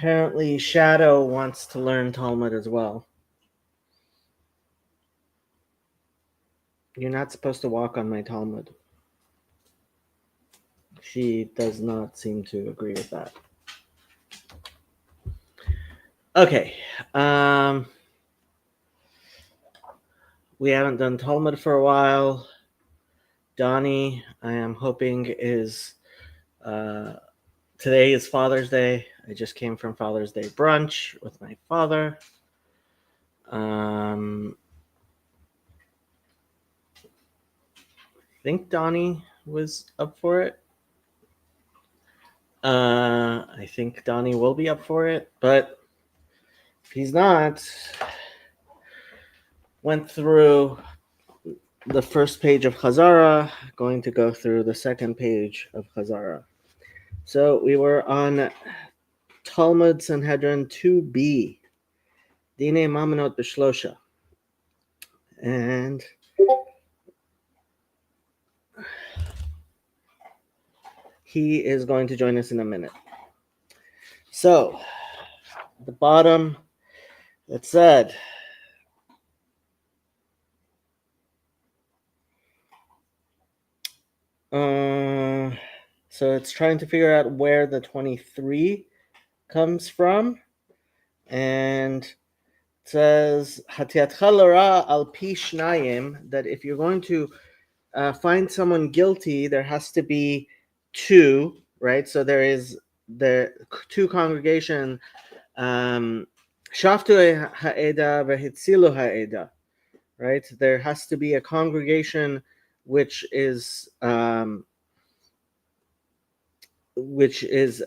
Apparently, Shadow wants to learn Talmud as well. You're not supposed to walk on my Talmud. She does not seem to agree with that. Okay. We haven't done Talmud for a while. Donnie, I am hoping is today is Father's Day. I just came from Father's Day brunch with my father. I think Donnie was up for it. I think Donnie will be up for it, but if he's not, went through the first page of Chazara, going to go through the second page of Chazara. So we were on Talmud Sanhedrin 2b, Dine Mamonot B'Shlosha. And he is going to join us in a minute. So, at the bottom, it said, so it's trying to figure out where the 23 comes from. And it says, Hatiatcha l'ra al pi shnayim, that if you're going to find someone guilty, there has to be two, right? So there is the two congregation, shaftu ha'eda v'hitzilu ha'eda, right? There has to be a congregation which is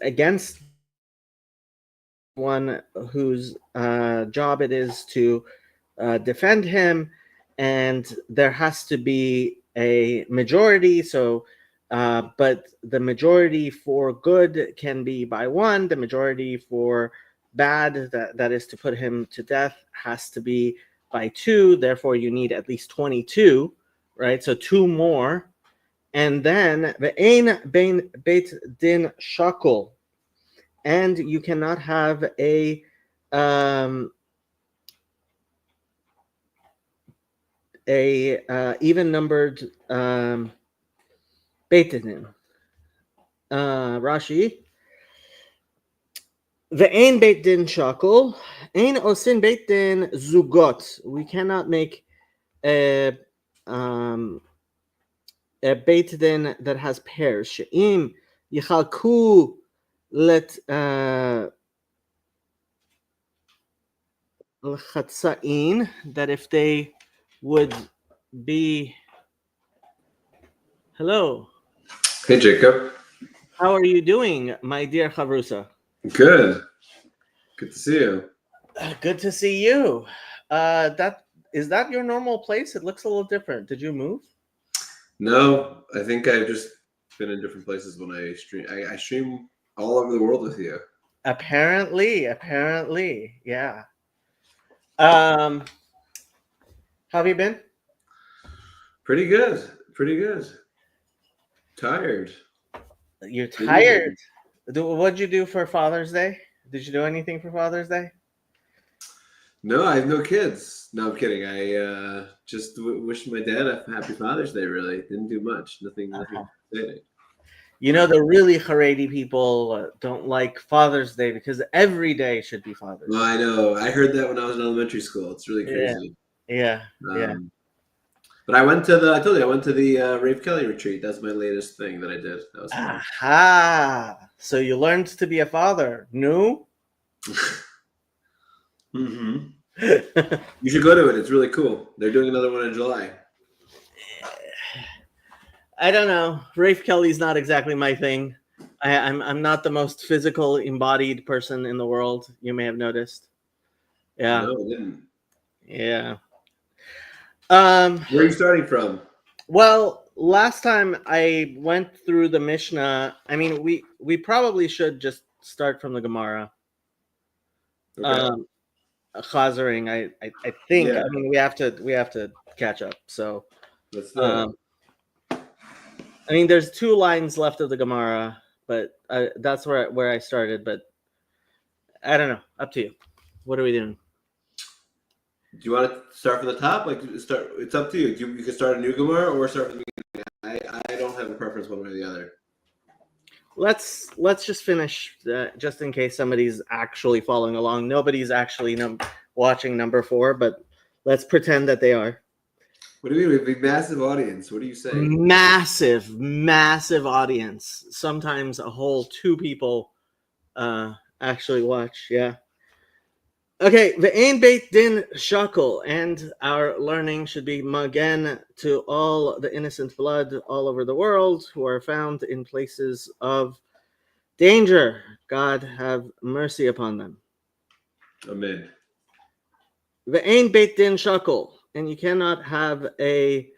against one whose job it is to defend him, and there has to be a majority. So, but the majority for good can be by one. The majority for bad, that is to put him to death, has to be by two. Therefore, you need at least 22, right? So two more. And then ve'ein bein beit din shakul, and you cannot have a even numbered beit din. Rashi. Ve'ein beit din shakul, ein osin beit din zugot. We cannot make a beit din that has pairs. She'im yichalku let l'chatzain, that if they would be. Hello. Hey, Jacob. How are you doing, my dear Chavrusa? Good. Good to see you. Good to see you. That is that your normal place? It looks a little different. Did you move? No, I think I've just been in different places when I stream. I stream all over the world with you. Apparently, yeah. How have you been? Pretty good. Tired. You're tired. What'd you do for Father's Day? Did you do anything for Father's Day? No, I have no kids. No, I'm kidding. I just wished my dad a happy Father's Day, really. Didn't do much. Nothing exciting. You know, the really Haredi people don't like Father's Day because every day should be Father's Day. Well, I know. I heard that when I was in elementary school. It's really crazy. Yeah. But I went to the Rafe Kelly retreat. That's my latest thing that I did. That was fun. Aha! So you learned to be a father. No? Mm-hmm. You should go to it. It's really cool. They're doing another one in July. I don't know. Rafe Kelly's not exactly my thing. I'm not the most physical embodied person in the world. You may have noticed. Yeah. No, I didn't. Yeah. Where are you starting from? Well, last time I went through the Mishnah. I mean, we probably should just start from the Gemara. Okay. Chazering, I think. Yeah. I mean, we have to catch up. So Let's do it. I mean, there's 2 lines left of the Gemara, but that's where I started. But I don't know. Up to you. What are we doing? Do you want to start from the top? Like start. It's up to you. You can start a new Gemara or start from the beginning. I don't have a preference one way or the other. Let's just finish just in case somebody's actually following along. Nobody's actually watching number 4, but let's pretend that they are. What do you mean? We have a massive audience. What are you saying? Massive audience. Sometimes a whole 2 people actually watch. Yeah. Okay, ve'ein beit din shakel, and our learning should be magen to all the innocent blood all over the world who are found in places of danger. God have mercy upon them. Amen. Ve'ein beit din shakel, and you cannot have a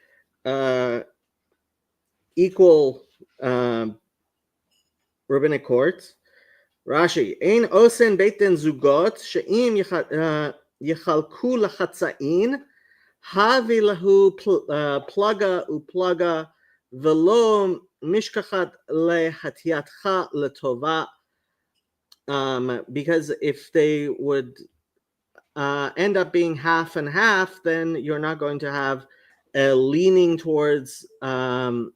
equal rabbinic court. Rashi, ein osen beit din zugot she'im yichalku lachatzain havi lahu plaga uplaga velo mishkachat lehatiatcha letova. Because if they would end up being half and half, then you're not going to have a leaning towards the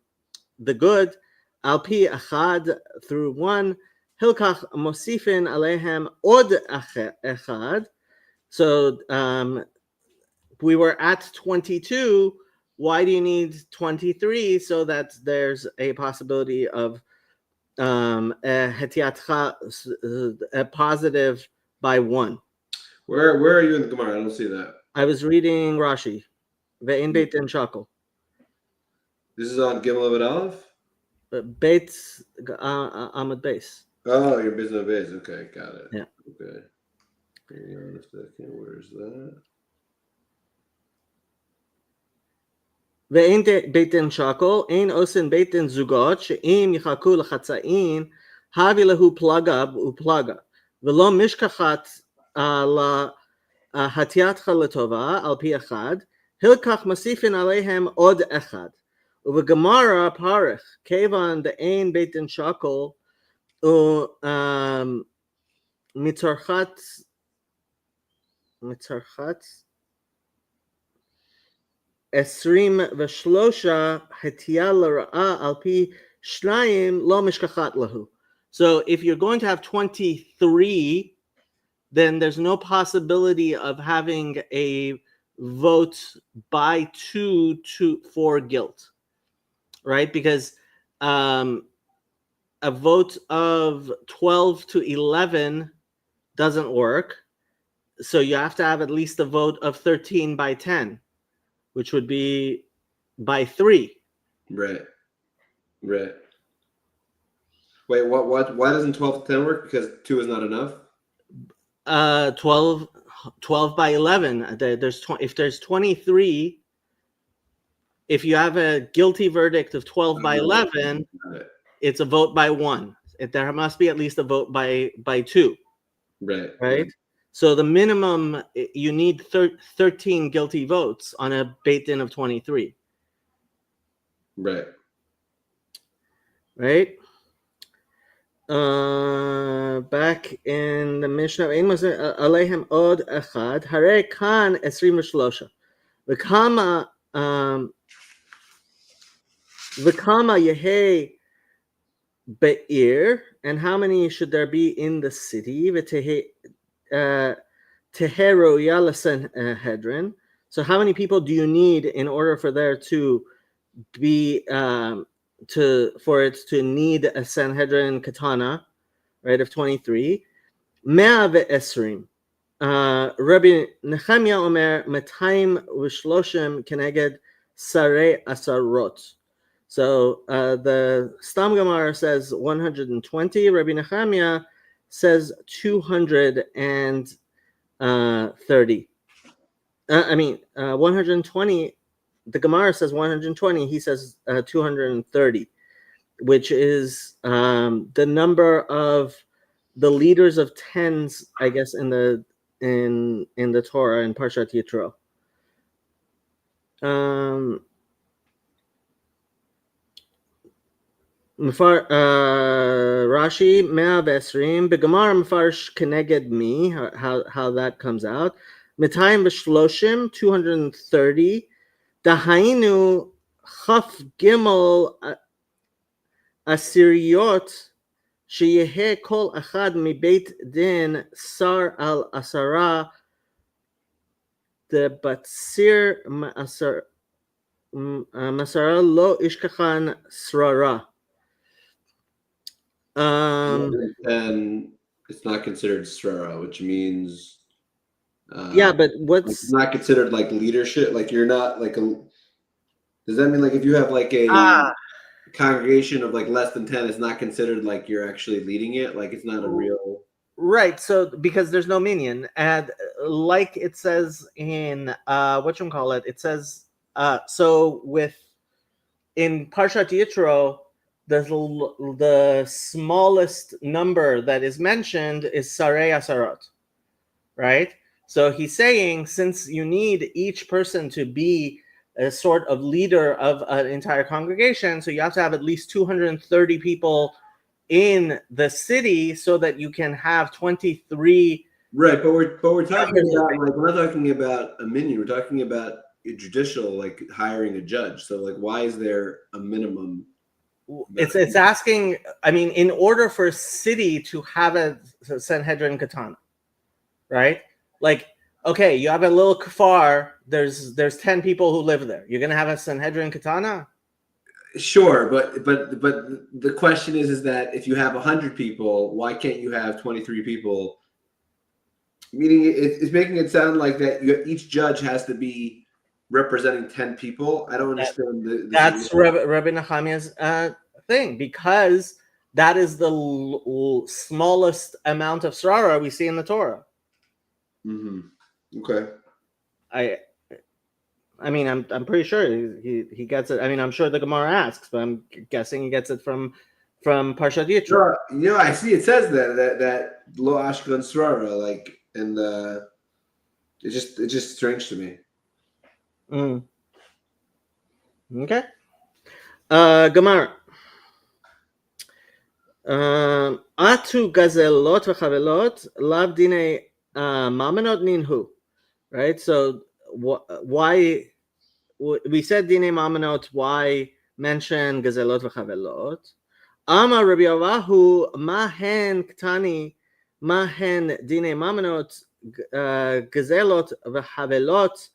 good. Al pi achad, through one. Hilkach mosifin alehem od echad. So we were at 22. Why do you need 23? So that there's a possibility of a positive by 1. Where are you in the Gemara? I don't see that. I was reading Rashi. Ve'in beit din shakel. This is on Gimel Amud Aleph? Beit Amud Beis. Oh, your business base. Okay, got it. Yeah. Okay. Hang on a second. Where's that? Ve'in beit din shakel, ein osin beit din zugot, she'im yichaku l'chatzain, havi lehu plaga uplaga, velo mishkachat la hatiatcha letova al pi echad, hilkach masifin aleihem od echad. Uvegemara parich, kevan de'ein beit din shakel, mitzarchat esrim v'shlosha hatiya l'ra'a al pi shnayim lo mishkachat lahu. So if you're going to have 23, then there's no possibility of having a vote by 2 for guilt, right? Because a vote of 12 to 11 doesn't work. So you have to have at least a vote of 13 by 10, which would be by 3. Right. Wait, what? Why doesn't 12 to 10 work? Because 2 is not enough? 12 by 11. If there's 23, if you have a guilty verdict of 12 by 11, it's a vote by 1. There must be at least a vote by 2. Right? So the minimum, you need 13 guilty votes on a beit din of 23. Right? Back in the Mishnah, Alehem od echad, hare kan esrim v'shlosha. V'kama yehe be'ir, and how many should there be in the city? Tehero Yala Sanhedrin. So how many people do you need in order for there to be for it to need a Sanhedrin katana, right, of 23? Mea ve'esrim. Rabbi Nechemia Omer 230 keneged sarei asarot. So the Stam Gemara says 120. Rabbi Nechemia says 230. 120. The Gemara says 120. He says 230, which is the number of the leaders of tens, I guess, in the Torah in Parshat Yitro. Rashi 120 בגמר מפרש כנגד מי, how that comes out, 230, 230, דהיינו כ"ג עשיריות שיהא כל אחד מבית דין שר על 10 דבציר מסרה לא ישכחן שררה. And it's not considered srara, which means yeah, but like it's not considered like leadership. Like you're not like a. Does that mean like if you have like a congregation of like less than 10, it's not considered like you're actually leading it? Like it's not a real. Right. So because there's no minyan, and like it says in whatchamacallit, it says so with in Parshat Yitro, the smallest number that is mentioned is Sarei Asarot, right? So he's saying since you need each person to be a sort of leader of an entire congregation, so you have to have at least 230 people in the city so that you can have 23. Right, but we're talking about like we're not talking about a minyan. We're talking about a judicial, like hiring a judge. So like, why is there a minimum? It's asking. I mean, in order for a city to have a Sanhedrin katana, right? Like, okay, you have a little kfar. There's 10 people who live there. You're gonna have a Sanhedrin katana? Sure, but the question is that if you have 100 people, why can't you have 23 people? Meaning, it's making it sound like that each judge has to be representing 10 people. I don't understand. That's Rabbi Nehemiah's thing, because that is the smallest amount of srara we see in the Torah. Mm-hmm. Okay. I mean, I'm pretty sure he gets it. I mean, I'm sure the Gemara asks, but I'm guessing he gets it from Parshat Yitro. No, I see it says that lo ashkelon srara, like, and it's just strange to me. Okay. Gemara. Atu gazelot v'chavelot lav dine mamanot ninhu. Right. So why we said dine mamanot? Why mention gazelot v'chavelot? Amar Rabbi Avahu mahen ktani mahen dine mamanot gazelot v'chavelot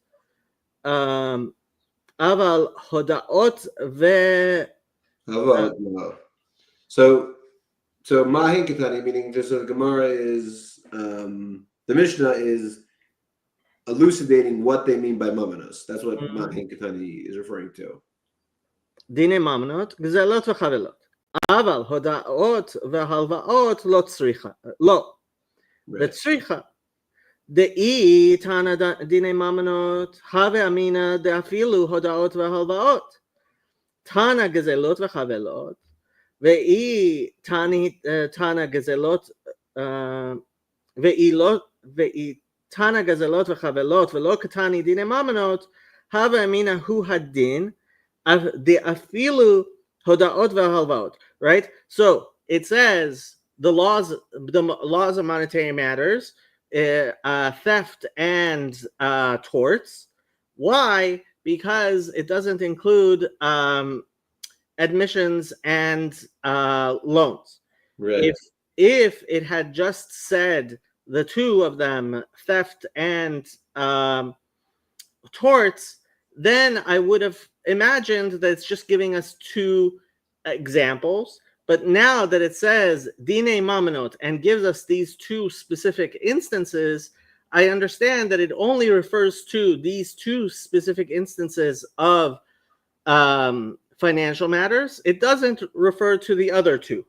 aval hodaot ve. So mahin katani, meaning just the Gemara is the Mishnah is elucidating what they mean by mamanos. That's what mahin katani is referring to. Dine mamanot gazelot v'chavelot. אבל הודעות והלוואות לא צריכה, לא, וצריכה. דאי תנא דיני ממונות, הווה אמינא דאפילו הודעות והלוואות. תנא גזלות וחבלות, ואי תנא גזלות, ואי תנא גזלות וחבלות, ולא כתני דיני ממונות, הווה אמינא הוא הדין, דאפילו Hodaot v'halvaot, right? So it says the laws of monetary matters, theft and torts. Why? Because it doesn't include admissions and loans. Right. If it had just said the two of them, theft and torts, then I would have imagined that it's just giving us two examples. But now that it says dine mamanot and gives us these two specific instances, I understand that it only refers to these two specific instances of financial matters. It doesn't refer to the other two.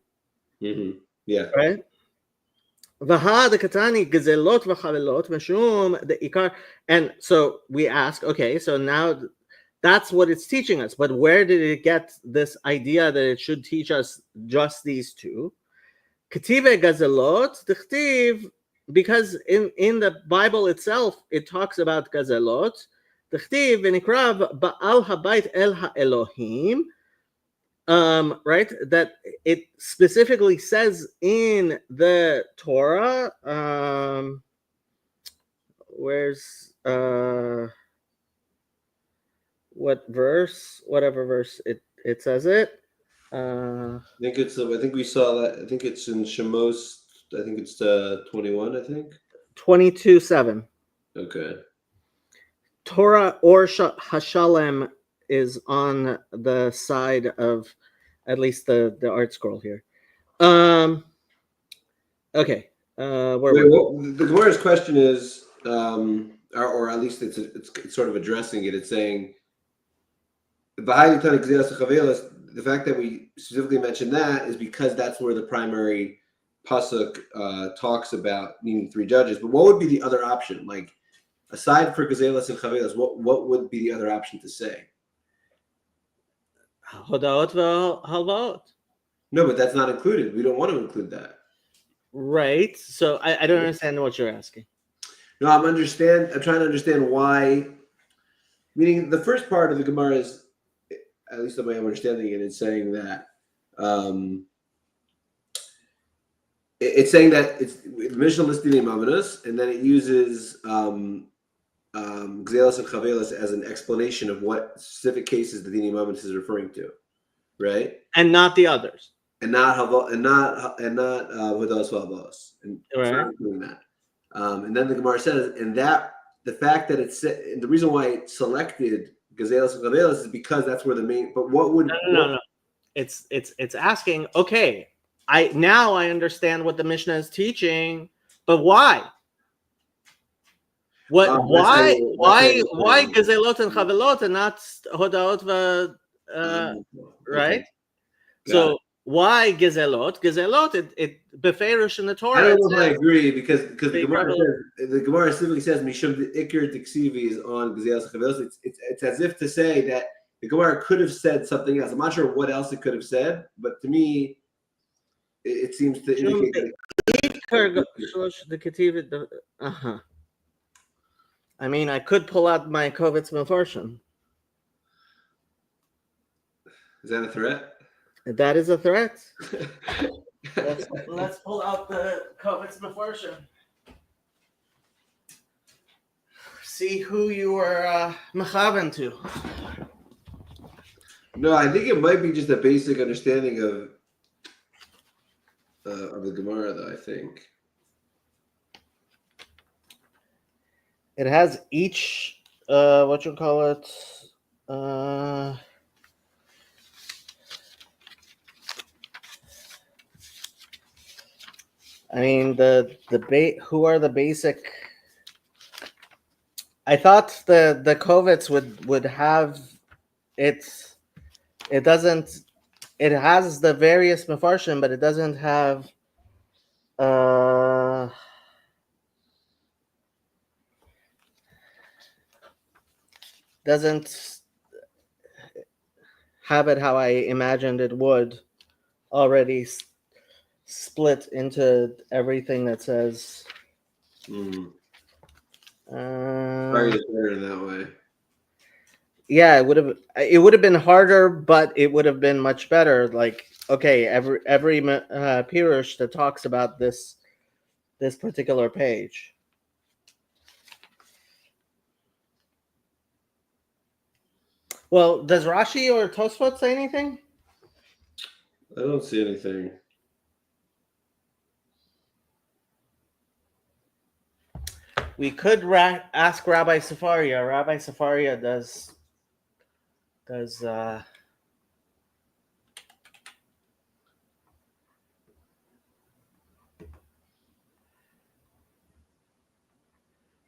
Mm-hmm. Yeah. Right? And so we ask, okay, so now that's what it's teaching us. But where did it get this idea that it should teach us just these two? Because in the Bible itself, it talks about gazelot. Ba'al habayit el ha'elohim. right? That it specifically says in the Torah. Where's what verse? Whatever verse it says it. I think we saw that. I think it's in Shemos. I think it's 21. I think 22:7. Okay. Torah or Hashalem is on the side of at least the art scroll here. Okay. The Gemara's question is, or at least it's sort of addressing it. It's saying the fact that we specifically mentioned that is because that's where the primary pasuk talks about needing 3 judges. But what would be the other option? Like, aside for gazelas and chavelas, what would be the other option to say? Hodaot v'halvaot. No, but that's not included. We don't want to include that. Right. So I don't understand what you're asking. No, I'm trying to understand why. Meaning, the first part of the Gemara is, at least the way I'm understanding it, is saying that it's saying that it's Mishnah listing Mamanus, and then it uses Gzelas and Chavelas as an explanation of what specific cases the Dini Mamanus is referring to, right? And not the others. And not Hudas Valvos, and right. Doing that. And then the Gemara says, and that the fact that it's and the reason why it selected Gazelas and Chavelas is because that's where the main. But what would no. It's asking. Okay, I understand what the Mishnah is teaching, but why? What? Why Gazelot and Chavelot and not Hodaot right? So why Gezelot? Gezelot, it beferish in the Torah. I don't know if I agree because the Gemara simply says Mishum the Iker Dixivi is on Gezelos Chavelos. It's as if to say that the Gemara could have said something else. I'm not sure what else it could have said, but to me, it seems to indicate that. I mean, I could pull out my Kovitz Mefarshim. Is that a threat? That is a threat. let's pull out the Kovitz Mefarshim. See who you are mechaven to. No, I think it might be just a basic understanding of the Gemara, though. I think it has each what you call it. I mean who are the basic? I thought the Kovitz would have it. It doesn't. It has the various mefarshim, but it doesn't have. Doesn't have it how I imagined it would. Already split into everything that says. Probably better in that way. Yeah, it would have been harder, but it would have been much better. Like, okay, every pirush that talks about this particular page. Well, does Rashi or Tosfot say anything? I don't see anything. We could ask Rabbi Safaria. Rabbi Safaria does.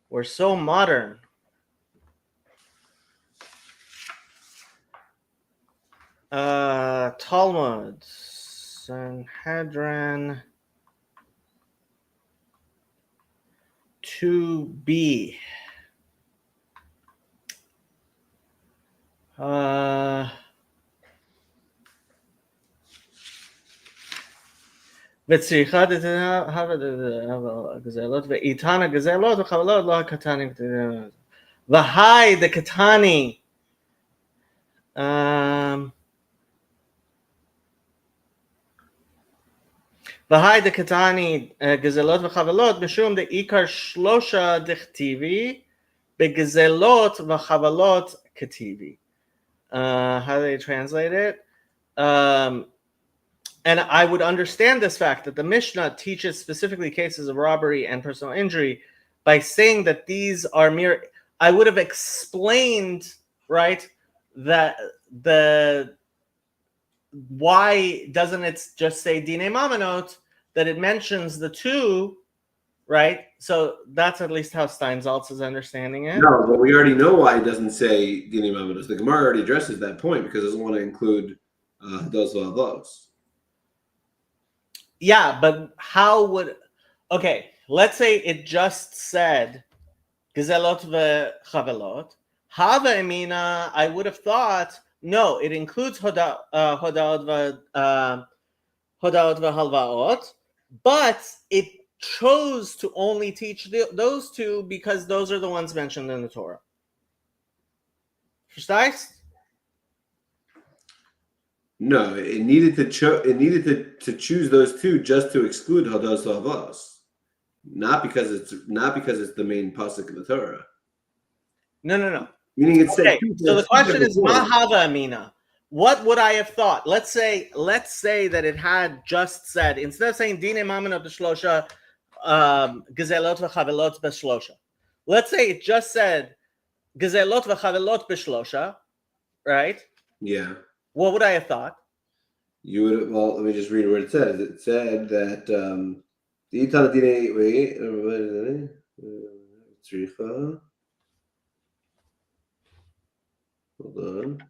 We're so modern. Talmud Sanhedrin 2b. וצריכת הגזלות ואיתן הגזלות וחבלות לא הקטני והי the katani והי דקטני גזלות וחבלות משום דעיקר שלושה דכתיבי בגזלות וחבלות כתיבי. How do they translate it? And I would understand this fact that the Mishnah teaches specifically cases of robbery and personal injury by saying that these are mere. I would have explained, right, that the why doesn't it just say Dine Mamanot, that it mentions the two, right? So that's at least how Steinsaltz is understanding it. No, but we already know why it doesn't say Dine Mamanot. The Gemara already addresses that point because it doesn't want to include those v'avos. Yeah, but how would... Okay, let's say it just said Gezelot v'chavelot. Hava Emina, I would have thought, no, it includes Hodaot v'halvaot, but it chose to only teach those two because those are the ones mentioned in the Torah. Verstehst? No, it needed to choose those two just to exclude Hodos v'avos, not because it's the main pasuk in the Torah. No. Meaning it's okay. So the question is, Ma hava amina? What would I have thought? Let's say that it had just said, instead of saying Dine Mamanot b'shlosha Gezelot v'chavelot b'shlosha, let's say it just said Gezelot v'chavelot b'shlosha, right? Yeah. What would I have thought? You would. Well, let me just read what it says. It said that the Itana Dine. Wait. Hold on.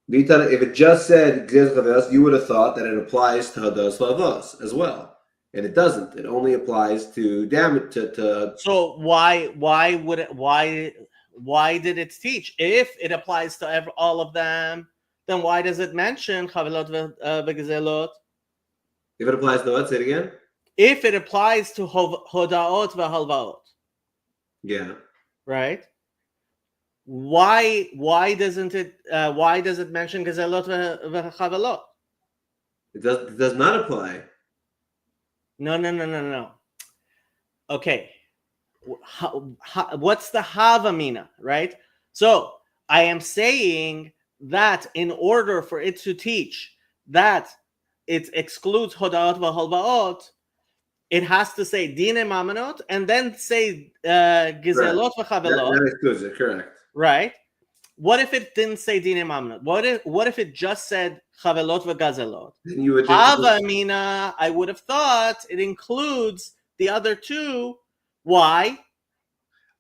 If it just said you would have thought that it applies to Hadas Lavos as well. And it doesn't. It only applies to damage to So why did it teach? If it applies to all of them, then why does it mention Chavelot v'Gezelot? If it applies to what? Say it again. If it applies to Hodaot v'Halvaot. Yeah. Right? Why does it mention Gezelot v'Chavelot? It does not apply. No. Okay. What's the Havamina, right? So I am saying that in order for it to teach that it excludes Hodaot v'Halvaot, it has to say Dine Mamanot and then say Gezelot v'Chavelot. That excludes it, correct. Right? What if it didn't say Dine Mamanot? What if it just said Chavelot v'Gazelot? Then you would Hava Mina, I would have thought it includes the other two. Why?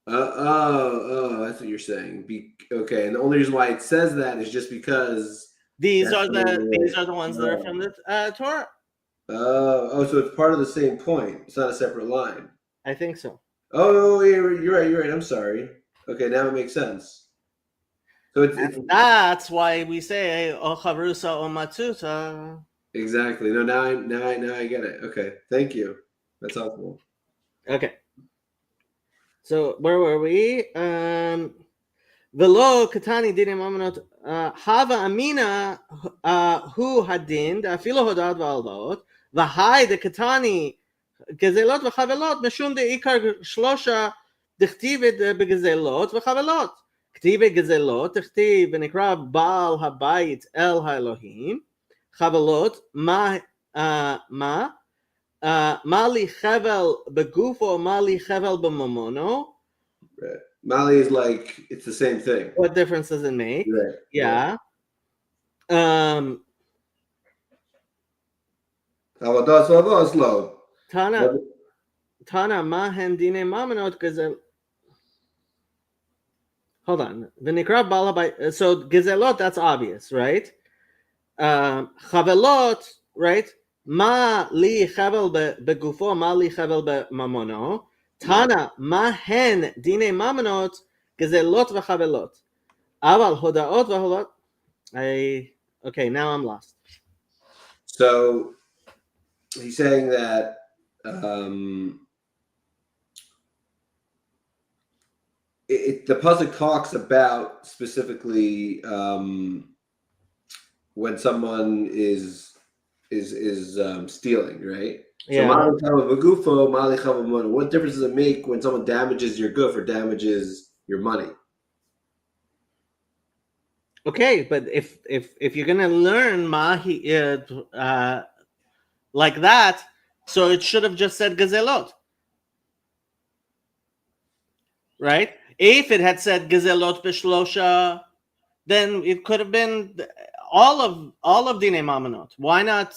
That's what you're saying. Okay, and the only reason why it says that is just because these are the ones that are from the Torah. So it's part of the same point. It's not a separate line. I think so. Oh, you're right. I'm sorry. Okay, now it makes sense. So that's why we say O Chavrusa O Matzuta. Exactly. No, now I get it. Okay, thank you. That's helpful. Okay. So where were we? Velo Katani Dine Mamanot Hava Amina Hu Hadin Afilo Hodad V'Alvot V'Hai the Katani Gezelot V'Chavelot Meshum de Ikar Shlosha Dichtiv Begezelot V'Chavelot כתיב גזלות, תכתיב ונקרא בעל הבית אל האלוהים, חבלות, מה לי חבל בגופו, מה לי חבל בממונו. Mali is like, it's the same thing. What difference does it make? Right. Yeah. Tana, מה הם דיני ממונות גזל... Hold on. V'nikra bala by, so gezelot, that's obvious, right? Chavelot, right? Ma li chavel begufo, ma li chavel b'mamono. Tana, ma hen dine mamonot, gezelot v'chavelot. Aval hodaot v'holot. Okay, now I'm lost. So he's saying that the pasuk talks about specifically when someone is stealing, right? So Yeah. mali chava v'gufo, mali chava b'mono. What difference does it make when someone damages your goof or damages your money? Okay, but if you're gonna learn mahi like that, so it should have just said gazelot, right? If it had said gazelot b'shlosha, then it could have been all of dinei mamonot. Why not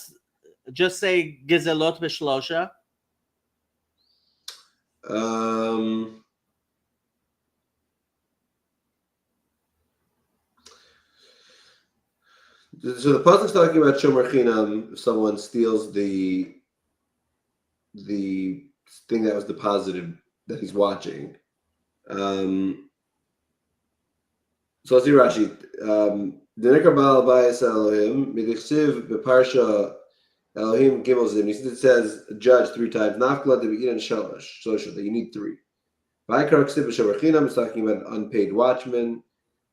just say gazelot b'shlosha? So the pasuk's talking about shomer chinam. If someone steals the thing that was deposited that he's watching. So let's see Rashi. Denekar Baal Bayis Elohim Midichsiv Beparsha Elohim Gimel. It says judge 3 times. Nafkla Debi'in Shalosh. Shosha that you need 3. Vaikar Ksiv B'Shomer Chinam is talking about an unpaid watchman.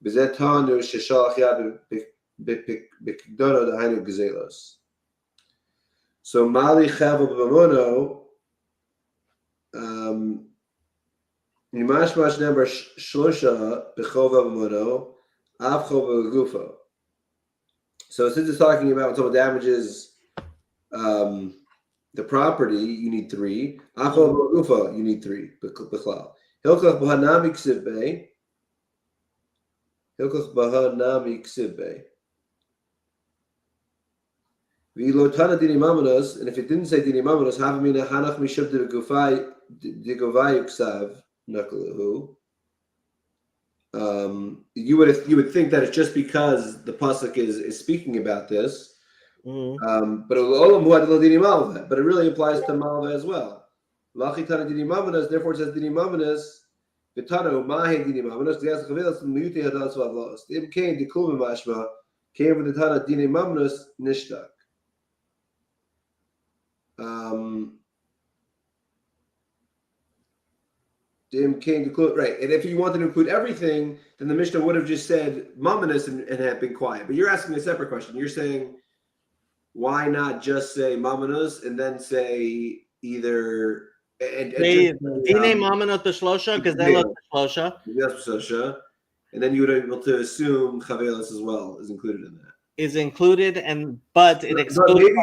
B'Zeh Tanu Sheshalach Yad B'Kdono Dahainu Gezelos. So Mali Chavo B'Mamono. Nimash Mash number Shlosha B'Chova B'Mamono Av Chova Gufo. So since it's talking about when someone damages the property, you need 3. Av Chova Gufo, you need 3. B'Chlal. Hilchach B'Hanami Ksiv Bey. Hilchach B'Hanami Ksiv Bey. V'ilotana Dini Mamonos, and if it didn't say Dini Mamonos, Havamina Hanach Mishub D'Gufay Ksav Nakalahu. You would think that it's just because the pasuk is speaking about this, but it really applies to Malva as well. Lachitana Dini Mamonos, therefore it says Dini Mamonos. Vitano Mahe Dini Mamonos. The answer Chavilas Muyuti Hadas Vavlos. The Ibkain Dikum Mashma came with the Tana Dini Mamonos Nishtak. Right, and if you wanted to include everything, then the Mishnah would have just said mamonos and had been quiet. But you're asking a separate question. You're saying, why not just say mamonos and then say either dinei mamonot b'shlosha, gazelot b'shlosha, and then you would be able to assume chavelas as well is included in that. Is included, but it excludes.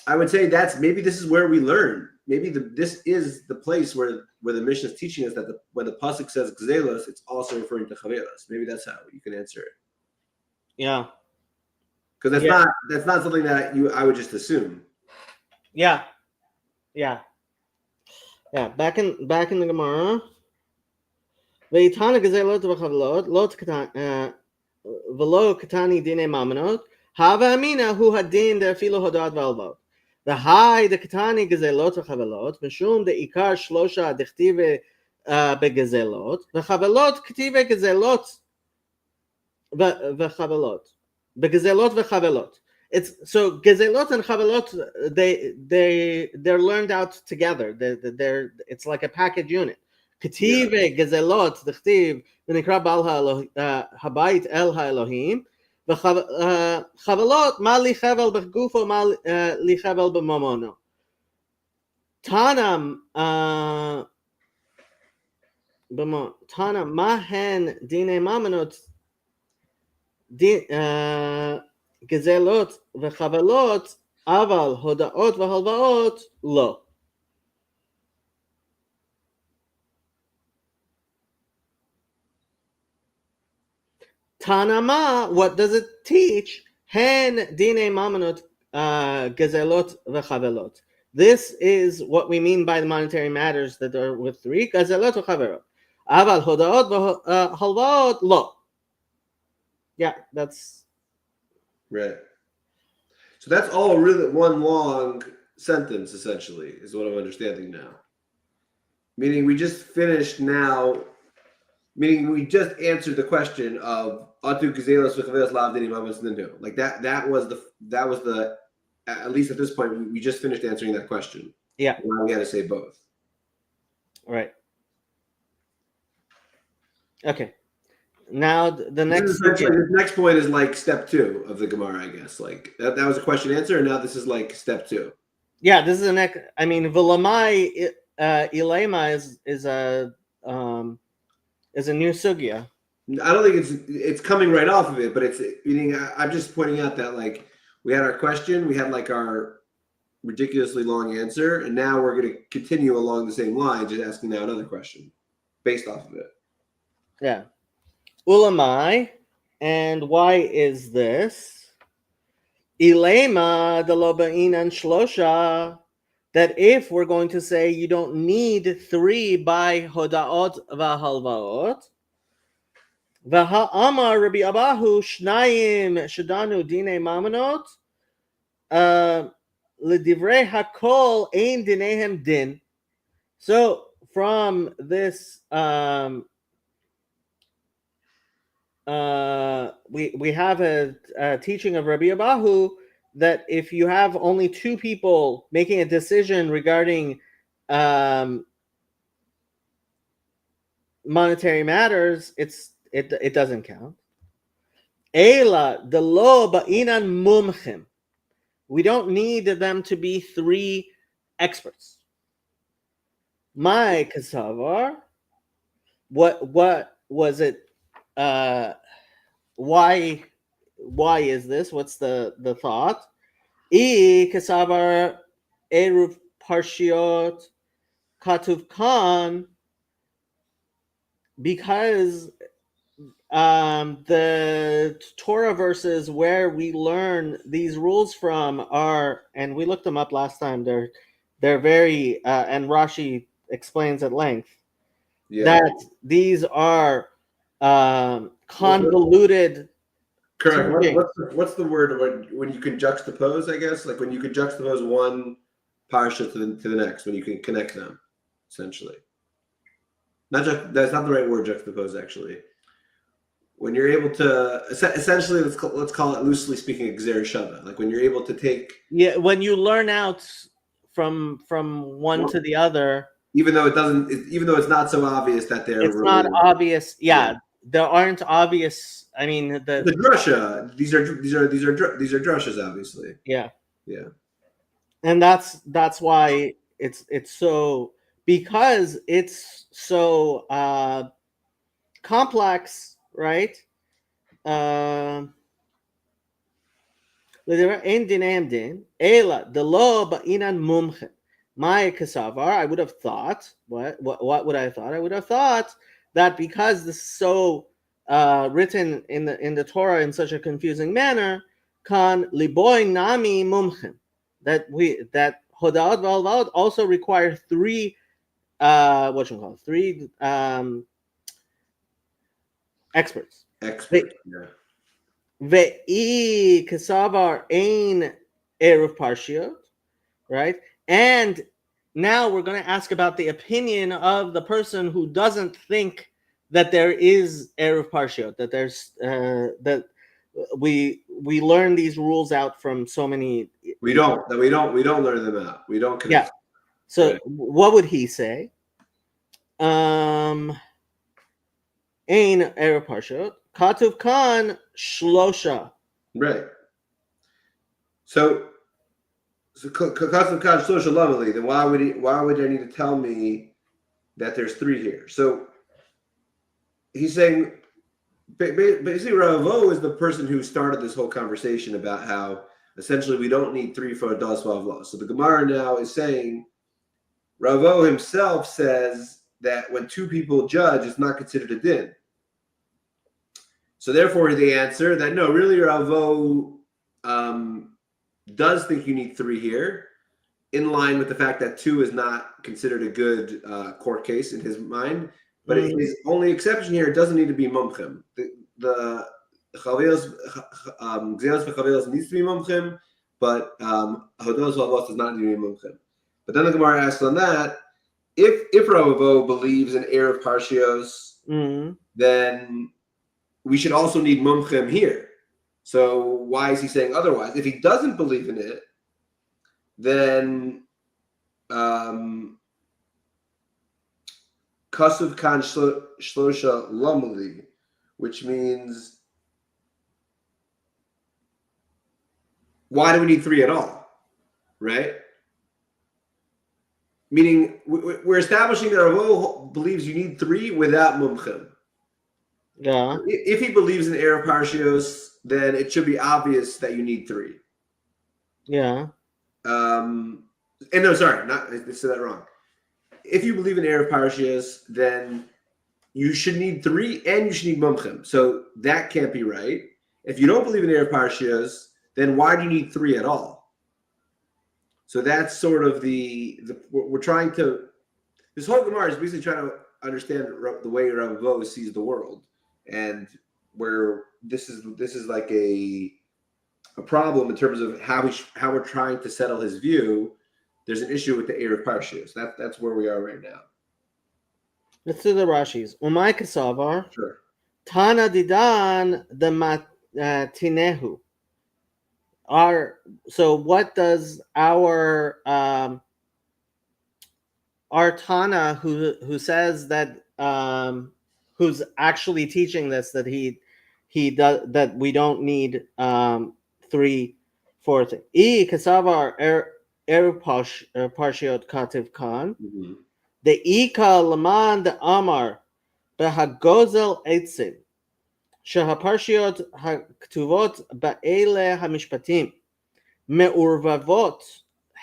I would say that's maybe this is where we learn. Maybe this is the place where the Mishnah is teaching us that when the pasuk says gzelos, it's also referring to chavelas. Maybe that's how you can answer it. Yeah, because that's not something that I would just assume. Yeah. Back in the Gemara, ve'itana gzelos v'chavelot v'lo katani dinei mamonot hava amina hu hadin de'afilo hodad v'alvot. The high the katani gazelot v'chavelot mishum the ikar shlosha dechtive begazelot v'chavelot ktive gazelot v'chavelot begazelot v'chavelot. It's so gazelot and chavelot they're learned out together. They're it's like a package unit. Kative gazelot dechtive v'nikra bal habayit el ha'elohim. Chavelot ma li chavel b'gufo ma li chavel b'mamono. Tanam ma hen dinei mamonot gazelot v'chavelot aval hodaot v'halvaot lo. Tanama, what does it teach? Hen dinei mamonot gazelot v'chavelot. This is what we mean by the monetary matters that are with 3 gazelot v'chavelot. Aval hodaot v'halvaot lo. Yeah, that's right. So that's all really one long sentence, essentially, is what I'm understanding now. Meaning we just finished now. Meaning we just answered the question of Atu Gazelos v'chavelos lav dini mamonos nindu. Like that was the at least at this point we just finished answering that question. Yeah. Now we got to say both. Right. Okay. now the next This next point is like step 2 of the Gemara, I guess. Like that was a question answer, and now this is like step 2. Yeah, this is the next. I mean, Vilamai Ilema is a new sugya. I don't think it's coming right off of it, but it's meaning I'm just pointing out that like we had our question, we had like our ridiculously long answer, and now we're going to continue along the same line, just asking now another question based off of it. Yeah. Ulamai, and why is this? Ilema delobain and shlosha, that if we're going to say you don't need 3 by hodaot v'halvaot, v'ha'amar Rabbi Abahu shnayim shadanu dine mamonot, l'divrei hakol ein dinehem din. So from this, we have a teaching of Rabbi Abahu that if you have only 2 people making a decision regarding monetary matters, it doesn't count. Ela de lo ba'inan mumchim. We don't need them to be 3 experts. My kasavar. What was it? Why is this? What's the thought? I kasavar eruv parshiot katuv kan, because the Torah verses where we learn these rules from are, and we looked them up last time. They're very and Rashi explains at length that these are convoluted. Correct. What's the word when you can juxtapose? I guess like when you can juxtapose one parsha to the next, when you can connect them, essentially. That's not the right word, juxtapose. Actually, when you're able to essentially, let's call it loosely speaking, gzer shava. Like when you're able to take when you learn out from one to the other, even though it's not so obvious that they're it's not obvious. Yeah, there aren't obvious. I mean, the drasha. These are drashas, obviously. Yeah, yeah, and that's why it's so, because it's so complex, right? I would have thought, what would I have thought? I would have thought that because this is so written in the Torah in such a confusing manner, kan liboy nami mumchim, that hodaot v'alvaot also require 3 experts. Ve'i kasavar ein eruv parshiot, right? And now we're going to ask about the opinion of the person who doesn't think that there is eruv parshiot, that there's that we learn these rules out from so many. We don't learn them out. We don't connect. Yeah. So what would he say? Ein eruv parshiot. Katuv kan shlosha. Right. So katuv kan shlosha lovely. Then why would I need to tell me that there's 3 here? So he's saying basically Ravo is the person who started this whole conversation about how essentially we don't need 3 for a das vavla. So the Gemara now is saying Ravo himself says that when 2 people judge, it's not considered a din. So therefore, they answer that no, really, Ravo does think you need 3 here, in line with the fact that 2 is not considered a good court case in his mind. But his only exception here, it doesn't need to be mumchim. The chavelos v'chavelos needs to be mumchim, but hodos v'avos does not need to be mumchim. But then the Gemara asks on that, if Ravo believes in eruv parshios, then we should also need mumchim here. So why is he saying otherwise? If he doesn't believe in it, then kasuv kan shlosha lamali. which means why do we need 3 at all, right? Meaning we're establishing that Ravo believes you need 3 without mumchim. Yeah. If he believes in Erev Parshios, then it should be obvious that you need 3. Yeah. And no, sorry, not I said that wrong. If you believe in Erev Parshios, then you should need 3 and you should need mumchim. So that can't be right. If you don't believe in Erev Parshios, then why do you need 3 at all? So that's sort of the we're trying to. This whole Gemara is basically trying to understand the way Ravo sees the world, and where this is like a problem in terms of how we're trying to settle his view. There's an issue with the Erev Parshios. That's where we are right now. Let's do the Rashis. Umay Kasavar. Sure. Tana Didan the Matinehu. So what does our Tana who says that who's actually teaching this that he does that we don't need 3 4 things. I Kasavar Parshiot Kativ Khan. The Ika Laman the Amar Behagozel Eitzim שהפרשיות הכתובות באלה המשפטים מעורבבות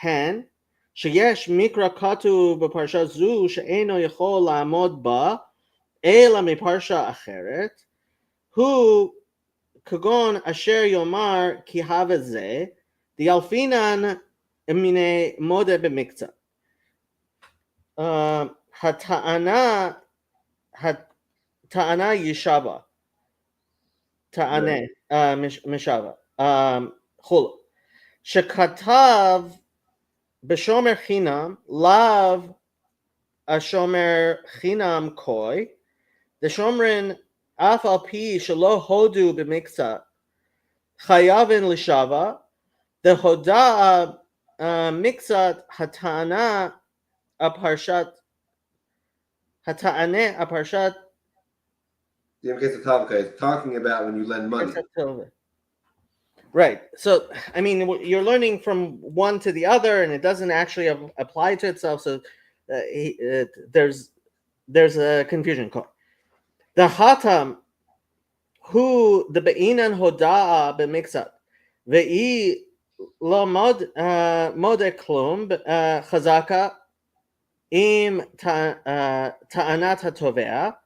הן שיש מקרא כתוב בפרשה זו שאינו יכול לעמוד בה אלא מפרשה אחרת הוא כגון אשר יאמר כי הווה זה דיאלפינן מיני מודה במקצת. הטענה ישבה טענה משבה חול שכתב בשומר חינם לאו השומר חינם קוי דשומרן אף על פי שלא הודו במקצת חייבן לשבה דהודה מקצת הטענה הפרשת The Imkes is talking about when you lend money. Right. So, I mean, you're learning from one to the other, and it doesn't actually apply to itself. So, there's a confusion. The Hatam, who the Be'inan Hoda'a b'mixat, ve'i lo mod klum chazaka im ta'anat hatovea.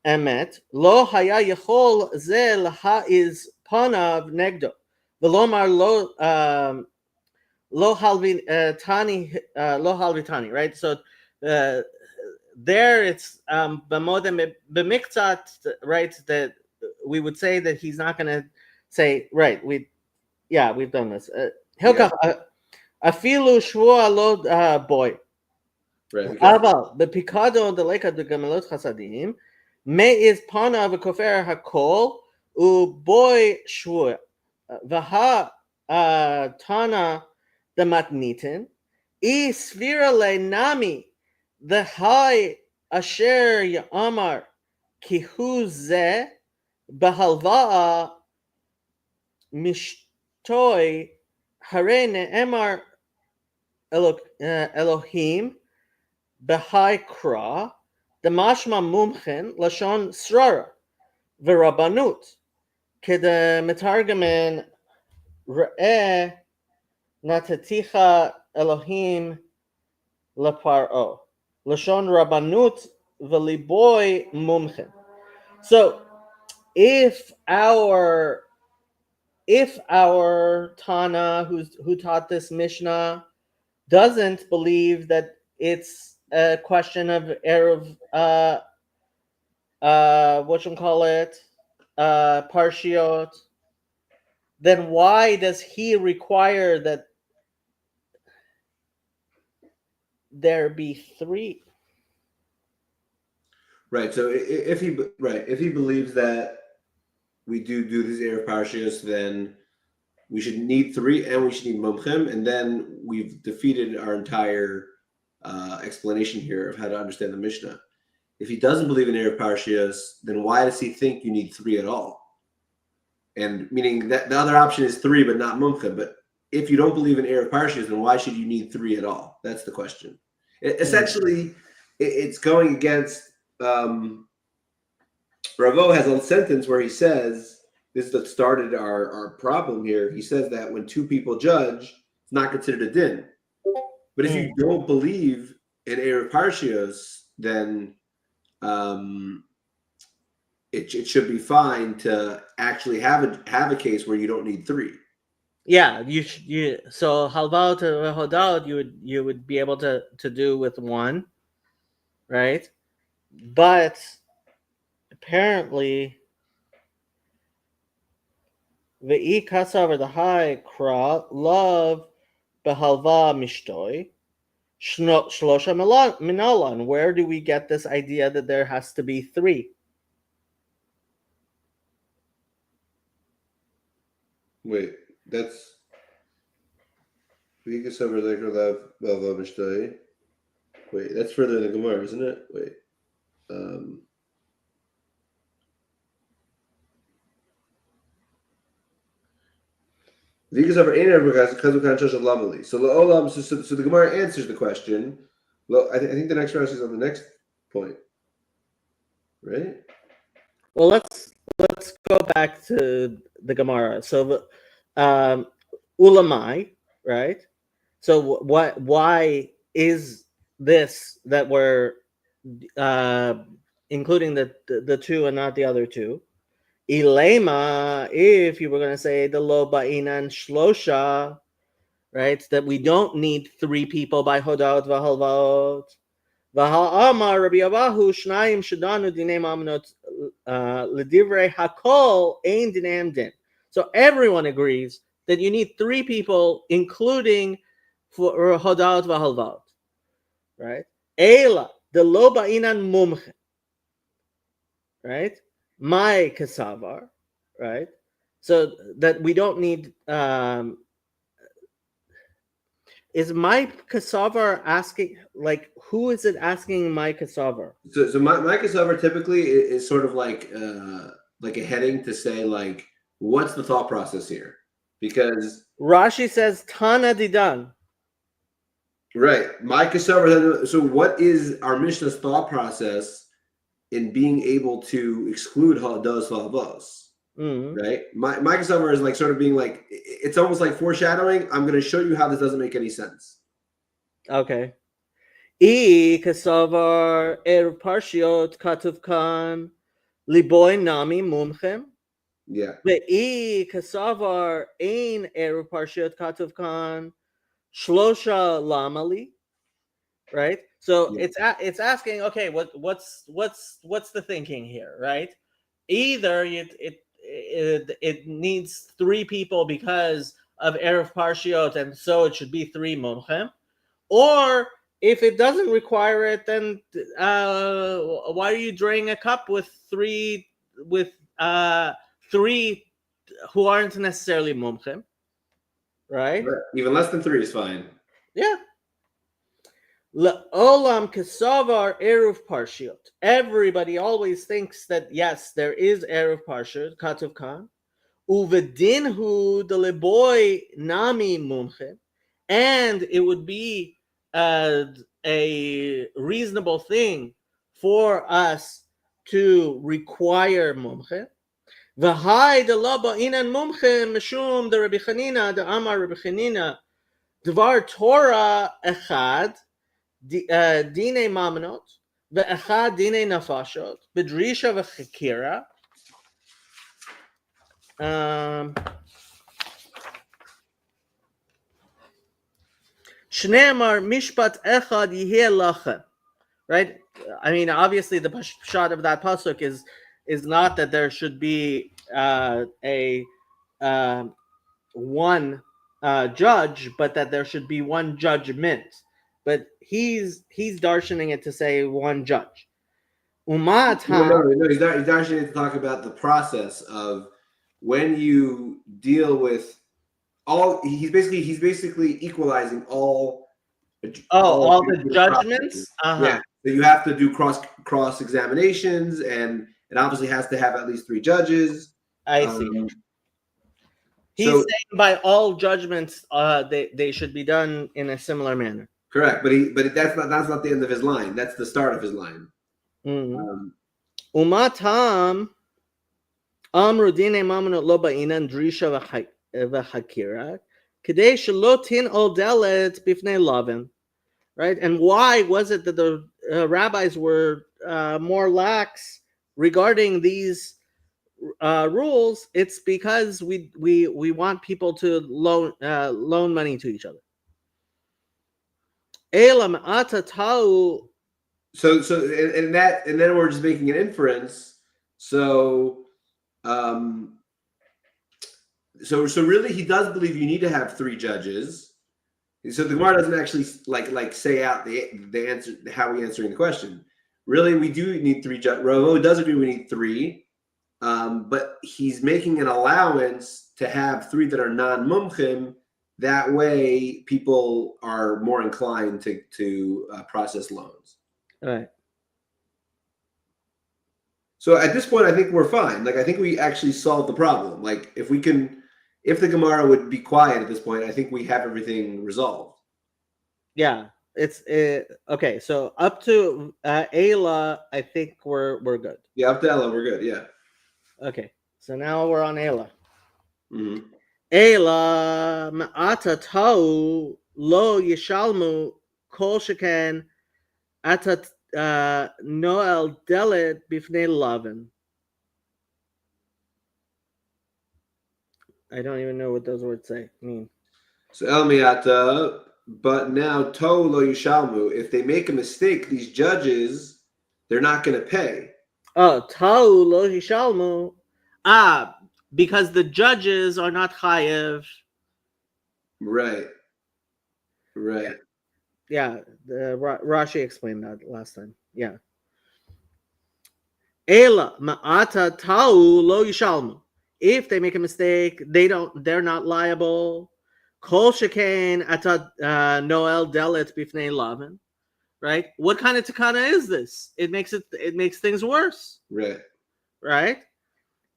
Emet lo haya yechol ze lahaiz panav negdo velomar lo halvitani right. So there it's b'modem b'miktzat right that we would say that he's not going to say right we've done this hilkach afilu shvua lo boy aval bepikado deleka de gamelot chasadim Me'iz pana v'kofer hakol uboy shvua v'ha tana dematnitin I svira le nami the high asher ya'amar ki hu ze b'halva'a mishtoi hare ne'emar Elohim b'hai kra the mashma mumchen lashon srara v'rabanut kede metargamen re'eh nataticha Elohim leparo lashon rabanut v'liboy mumchen. So if our Tana who taught this Mishnah doesn't believe that it's a question of Erev Parshiot, then why does he require that there be 3? Right. So if he believes that we do these Erev Parshios, then we should need 3 and we should need mumchim, and then we've defeated our entire explanation here of how to understand the Mishnah. if he doesn't believe in Erev Parshios, then why does he think you need 3 at all? And meaning that the other option is 3, but not Mumcha. But if you don't believe in Erev Parshios, then why should you need 3 at all? That's the question. Essentially, it's going against. Ravo has a sentence where he says, this is what started our problem here. He says that when 2 people judge, it's not considered a din. But if you don't believe in Erev Parshios, then it should be fine to actually have a case where you don't need 3. Yeah, so halvaot and hodot you would be able to do with 1, right? But apparently the kasav the high kra love behalva mishtoi shlosha minalan. Where do we get this idea that there has to be 3? Wait, that's wait, that's further in the Gemara, isn't it? Wait. So the Gemara answers the question. Well, I think the next Rashi is on the next point, right? Well, let's go back to the Gemara. So, ulamai, right? So, why is this that we're including the 2 and not the other 2? Ilema, if you were going to say the lo ba'inan shlosha, right? That we don't need 3 people by hodot v'halvaot. V'ha'amar Rabbi Avahu shnayim shadanu dinei mamnot l'divrei hakol ein dinei din. So everyone agrees that you need 3 people, including for hodot v'halvaot, right? Ela the lo ba'inan mumche, right? My kasavar, right? So that we don't need. Is my kasavar asking, like, who is it asking my kasavar? So my kasavar typically is sort of like a heading to say, like, what's the thought process here? Because Rashi says Tana Didan. Right. My kasavar. So what is our Mishnah's thought process in being able to exclude hados v'havos? Right. My kasavar is like sort of being like, it's almost like foreshadowing. I'm going to show you how this doesn't make any sense. Okay. I kasavar parshiot katuv kan liboy nami mumchem. Yeah. Ve'i kasavar ein parshiot katuv kan shlosha lamali. Right. So it's asking, okay, what's the thinking here, right? Either it needs 3 people because of Erev Parshiot, and so it should be 3 Mumchem. Or if it doesn't require it, then why are you draining a cup with 3 who aren't necessarily Mumchem? Right? Even less than 3 is fine. Yeah. Olam kesavar eruv parshiot. Everybody always thinks that yes, there is eruv parshiot katuv kan uvedinhu deleboy nami mumche, and it would be a reasonable thing for us to require mumche. V'hai delaba inan mumche mishum de Rabbi Chanina de Amar Rabbi Chanina dvar Torah echad. Dine mamanot, ve'echad dine nafashot, bedrisha v'chakira. Shneimar mishpat echad yiheh lachem. Right? I mean, obviously, the shot of that pasuk is not that there should be one judge, but that there should be one judgment. But he's darshaning it to say one judge. No, he's darshaning it to talk about the process of when you deal with all. He's basically equalizing all the judgments. Yeah, that you have to do cross examinations, and it obviously has to have at least 3 judges. I see. He's So saying by all judgments, they should be done in a similar manner. correct, but that's not the end of his line. That's the start of his line. Umatam amru dine mamonot lo ba'inan drisha v'chakira kedei shelo tin'ol delet bifnei lavin. Right? And why was it that the rabbis were more lax regarding these rules? It's because we want people to loan money to each other. So and then we're just making an inference. So really he does believe you need to have 3 judges. So the Gemara doesn't actually like say out the answer, how we answering the question. Really, we do need 3 judges. Ravo does agree we need 3, but he's making an allowance to have 3 that are non-mumchim. That way, people are more inclined to process loans. All right. So at this point, I think we're fine. Like I think we actually solved the problem. Like if the Gemara would be quiet at this point, I think we have everything resolved. Yeah, it's okay. So up to Ayla, I think we're good. Yeah, up to Ella, we're good. Yeah. Okay, so now we're on Ayla. Mm-hmm. Ayla ma'ata tau lo yishalmu kol sheken atat noel delet bifnei lavin. I don't even know what those words mean. So El Miata, but now to lo yishalmu. If they make a mistake, these judges, they're not going to pay. Oh, tau lo yishalmu. Because the judges are not chayev. Right. Yeah, Rashi explained that last time. Yeah. Ela ma'ata tau lo yishalmu. If they make a mistake, they're not liable. Kol shekain ata noel delet bifnei lavin. Right? What kind of takana is this? It makes things worse. Right?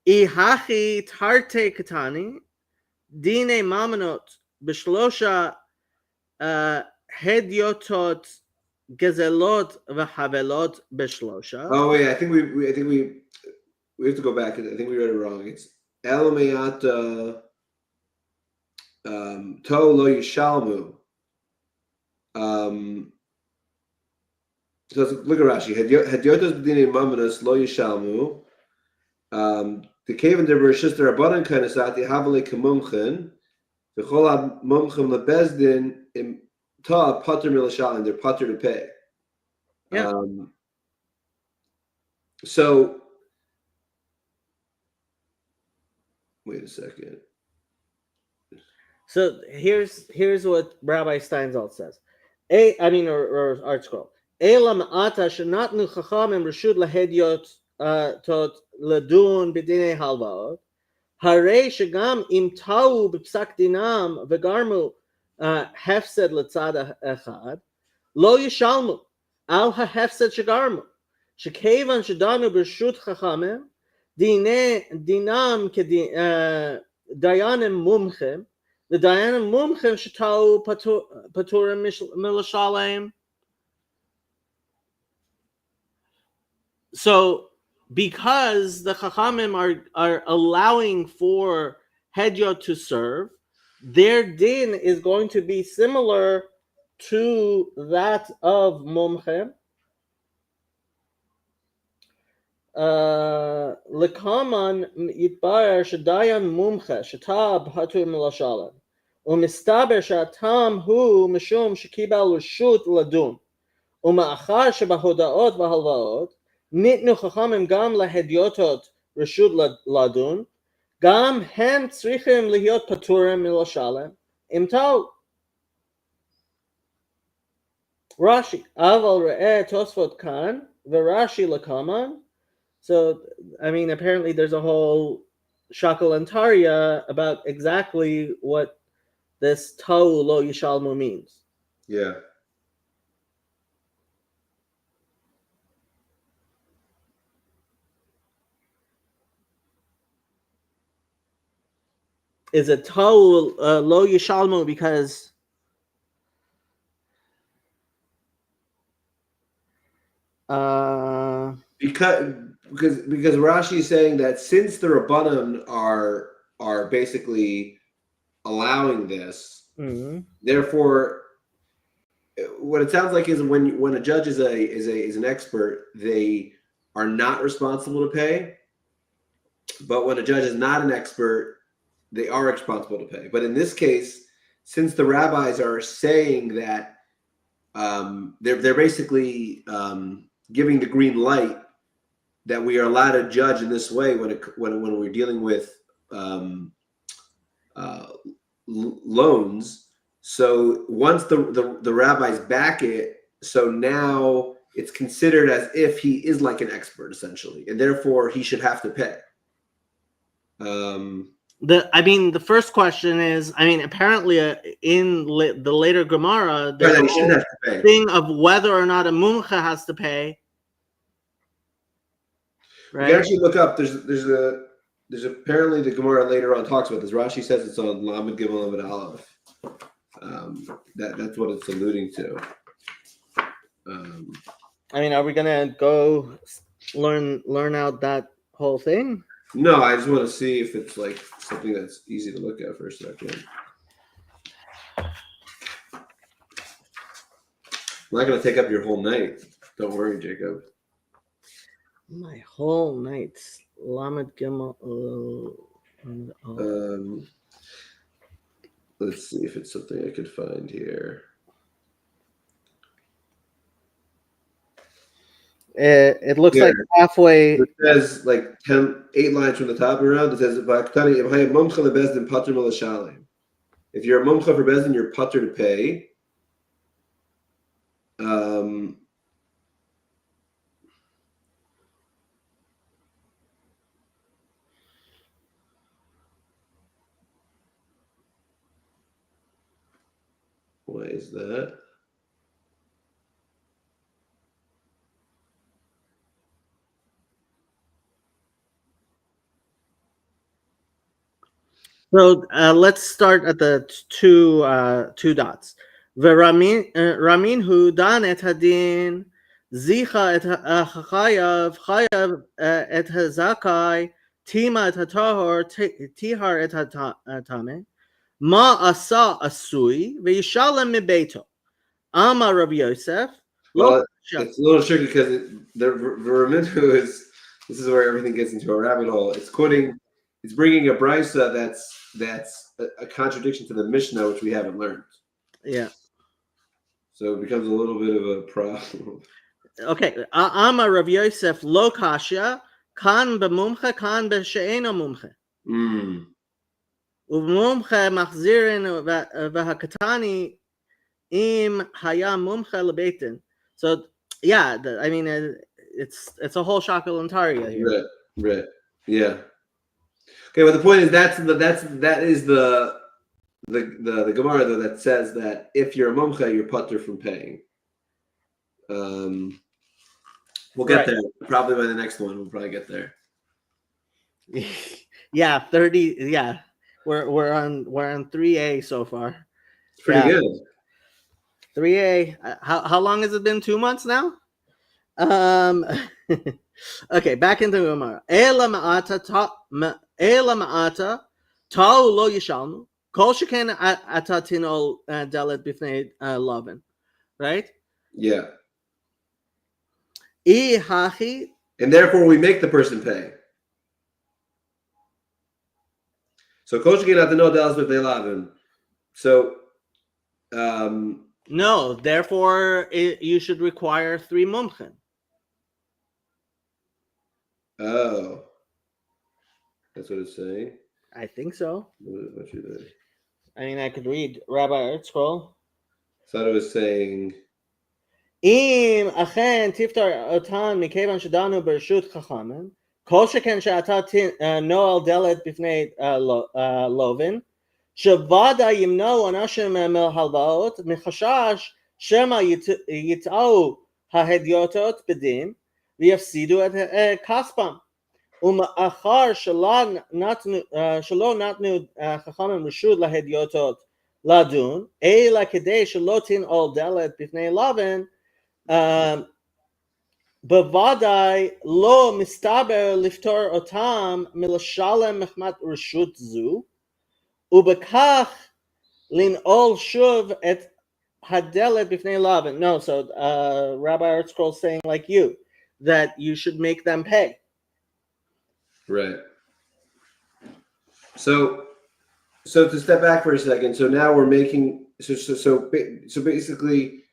Ihachi tarte katani dine mamanot b'shlosha hedyotot gezelot v'havelot b'shlosha. Oh wait, I think we have to go back. I think we read it wrong. It's El Me'ata To Lo Yishalmu. So look at Rashi. Hedyotos b'dinei mamanos lo yishalmu. The cave in the Bereshis the Rabbanan kanasati havale kemumchen. V'chol mumchem lebezdin im ta pater milashalim. They're pater to pay. Yeah. So wait a second. So here's what Rabbi Steinsaltz says. Or ArtScroll. Elam ata shenatnu chachamim reshut lahediot tot ledun b'dinei halvaot. Harei shegam im tau b'psak dinam v'garmu hefsed letzad echad lo yishalmu al hahefsed shegarmu shekevan shedanu b'reshut chachamim dinam dayanim mumchim. The dayanim mumchim shetau paturim milashalem. So, because the chachamim are allowing for hedyot to serve, their din is going to be similar to that of mumchim. Lekaman yitbar shedayan mumcha shetab patur milashalem. Umistaber shatam hu mishum shekibal reshut ladun. Uma'achar shebahodaot v'halvaot nitnu chachamim gam lahedyotot reshut ladun gam hem tzrichim lihyot paturim milashalem im tau. Rashi aval re'eh tosfot kan v'Rashi lekaman. So apparently there's a whole shakal and tarya about exactly what this tau lo yishalmu means. Yeah. Is it Tau Lo Yishalmu because because Rashi is saying that since the Rabbanim are basically allowing this, therefore, what it sounds like is when a judge is an expert, they are not responsible to pay. But when a judge is not an expert, they are responsible to pay. But in this case, since the rabbis are saying that they're basically giving the green light that we are allowed to judge in this way when we're dealing with loans. So once the rabbis back it, so now it's considered as if he is like an expert essentially, and therefore he should have to pay. The first question is, apparently in the later Gemara, there's he should have to pay. Thing of whether or not a mumcha has to pay. Right? You can actually look up. There's apparently the Gemara later on talks about this. Rashi says it's on Lamed Gimel Lamed Aleph. That's what it's alluding to. Are we gonna go learn out that whole thing? No, I just want to see if it's like something that's easy to look at for a second. I'm not going to take up your whole night. Don't worry, Jacob. My whole night. Lamed Gimel. Let's see if it's something I could find here. It looks like halfway. It says like 8 lines from the top around. It says, if you're a mumcha for bezdin, you're patur to pay. Why is that? So let's start at the two dots. Ramin hu dan et hadin zicha et chayav et hazakai tima et hatahor tihar et hatame ma asa asui ve'yishalem mibeito Amar Rabbi Yosef. Well, it's a little tricky because the Ramin hu is. This is where everything gets into a rabbit hole. It's bringing a brisa that's a contradiction to the Mishnah, which we haven't learned. Yeah. So it becomes a little bit of a problem. Okay. Amar Rav Yosef lo kasha kan b'mumcha kan b'she'ena mumcha. U'mumcha machzirin v'hakatani im haya mumcha lebeitin. So yeah, it's a whole shakel and taria here. Right. Yeah. Okay, but the point is that is the Gemara though that says that if you're a mumcha, you're putter from paying. We'll get there probably by the next one. We'll probably get there. Yeah, 30. Yeah, we're on 3A so far. It's pretty good. 3A. How long has it been? 2 months now. Okay, back into Gemara. Ela ma'ata ta'u lo yishalmu kol sheken ata tinol dalet b'fnei lavan. Right? Yeah. And therefore we make the person pay. So kol sheken ata tinol dalet b'fnei lavan. So no, therefore you should require 3 mumchen. Oh, that's what it's saying. I think so. What should I could read Rabbi Ertzkol. I thought it was saying. Im achen tiftar otan mikevan shadanu bershut chachamim kol sheken she'ata noel delet b'fnei lovin shavada yimno anashim mel halvaot michashash shema yitau hahedyotot bedim v'yafsidu et kaspam. ומאחר שלא נתנו חכמים רשות להדיוטות לדון, אלא כדי שלא תנעול דלת בפני לבן, בוודאי לא מסתבר לפטור אותם מלשלם מחמת רשות זו, ובכך לנעול שוב את hadelet b'fnei Lavan. No, so Rabbi ArtScroll saying like you, that you should make them pay. Right. So to step back for a second, so now we're making so basically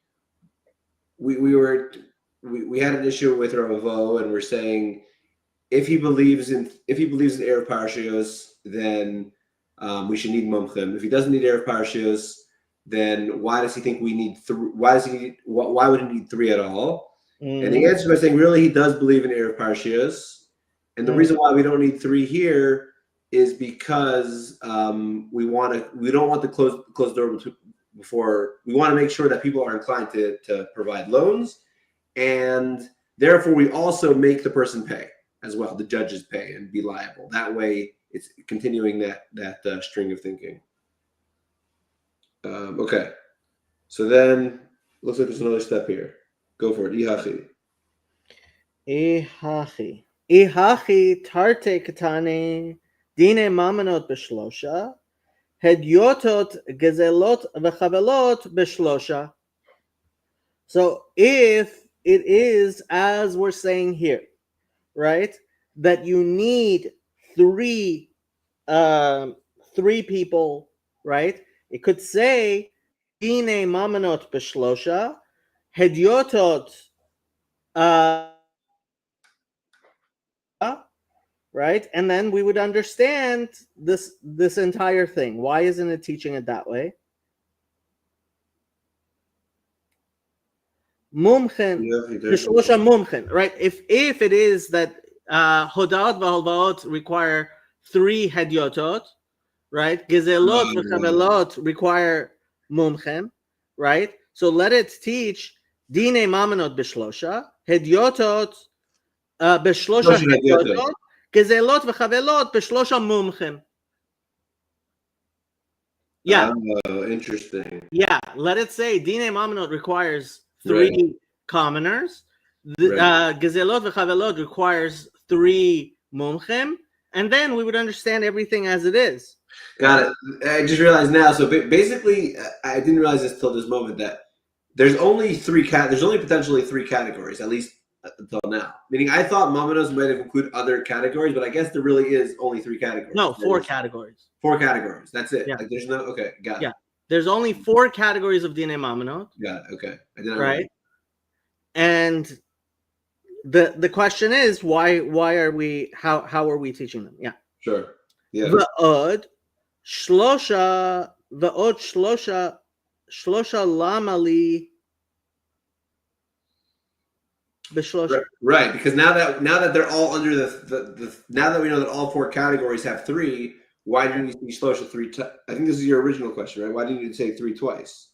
we had an issue with Ravo, and we're saying if he believes in Erev Parashios, then we should need Mumchim. If he doesn't need Erev Parashios, then why does he think we need three? Why would he need three at all? And the answer by saying really he does believe in Erev Parashios, and the reason why we don't need three here is because we don't want to close the door before. We want to make sure that people are inclined to provide loans, and therefore we also make the person pay as well. The judges pay and be liable. That way, it's continuing that string of thinking. Okay, so then looks like there's another step here. Go for it. Ihachi tarte katane dine mamanot b'shlosha, hedyotot gezelot v'chavelot b'shlosha. So if it is as we're saying here, right, that you need three people, right? It could say dine mamanot b'shlosha, hedyotot right? And then we would understand this entire thing. Why isn't it teaching it that way? Mumchen, b'shlosha mumchen, right? If it is that hodot v'halvaot require three hedyotot, right? Gezelot v'chavelot require mumchen, right? So let it teach dine mamanot b'shlosha, hedyotot b'shlosha hedyotot, gezelot v'chavelot b'shlosha mumchen. Yeah. Oh, interesting. Yeah, let it say dine mamanot requires three commoners. Gezelot v'chavelot requires three mumchem, and then we would understand everything as it is. Got it. I just realized now. So basically, I didn't realize this till this moment that there's only there's only potentially three categories, at least until now. Meaning, I thought Mamanos might have included other categories, but I guess there really is only three categories. No, four categories. Four categories. That's it. Yeah. Like there's no. Okay, got it. Yeah, there's only four categories of Dine Mamanot. Got it. Okay, I didn't. Right. And the question is why are we how are we teaching them? Yeah. Sure. Yeah. V'od shlosha lamali b'shlosha. Right, because now that they're all under the now that we know that all four categories have three, why do you need to see shlosha three? I think this is your original question, right? Why do you need to say three twice?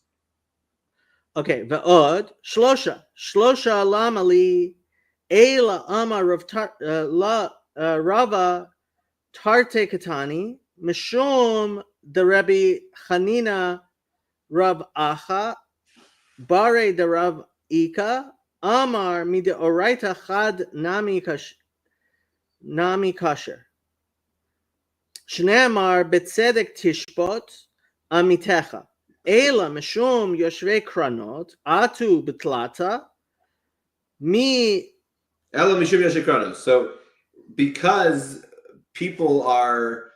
Okay, v'od shlosha lamali ela amar Rava tarte katani mishum the Rabbi Chanina Rav Acha bare the Rav Ika amar mide oraita chad nami kasher shneamar betzedek tishpot amitecha ela mishum yoshvei kranot atu betlata mi ela mishum yoshvei kranot. So because people are,